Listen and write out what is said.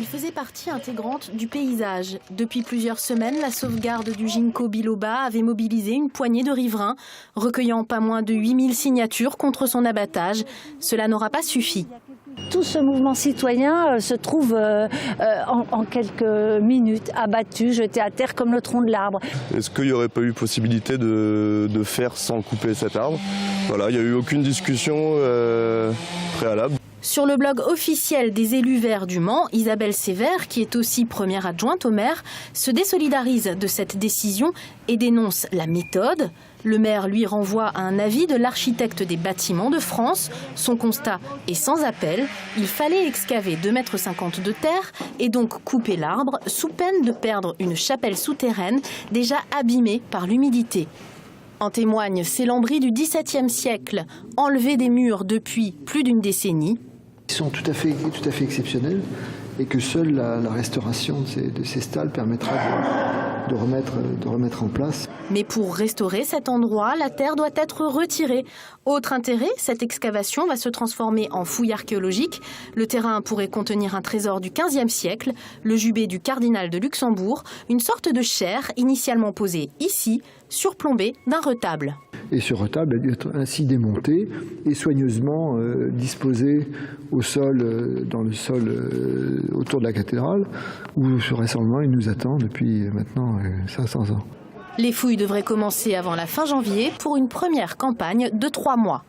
Il faisait partie intégrante du paysage. Depuis plusieurs semaines, la sauvegarde du ginkgo biloba avait mobilisé une poignée de riverains, recueillant pas moins de 8000 signatures contre son abattage. Cela n'aura pas suffi. Tout ce mouvement citoyen se trouve en quelques minutes abattu, jeté à terre comme le tronc de l'arbre. Est-ce qu'il n'y aurait pas eu possibilité de faire sans couper cet arbre? Voilà, il n'y a eu aucune discussion préalable. Sur le blog officiel des élus verts du Mans, Isabelle Sévère, qui est aussi première adjointe au maire, se désolidarise de cette décision et dénonce la méthode. Le maire lui renvoie à un avis de l'architecte des bâtiments de France. Son constat est sans appel. Il fallait excaver 2,50 m de terre et donc couper l'arbre sous peine de perdre une chapelle souterraine déjà abîmée par l'humidité. En témoignent ces lambris du XVIIe siècle, enlevés des murs depuis plus d'une décennie. Ils sont tout à fait exceptionnels et que seule la restauration de ces stalles permettra de remettre en place. Mais pour restaurer cet endroit, la terre doit être retirée. Autre intérêt, cette excavation va se transformer en fouille archéologique. Le terrain pourrait contenir un trésor du XVe siècle, le jubé du cardinal de Luxembourg, une sorte de chaire initialement posée ici, surplombée d'un retable. Et ce retable a dû être ainsi démonté et soigneusement disposé au sol, dans le sol autour de la cathédrale, où ce rassemblement il nous attend depuis maintenant 500 ans. Les fouilles devraient commencer avant la fin janvier pour une première campagne de 3 mois.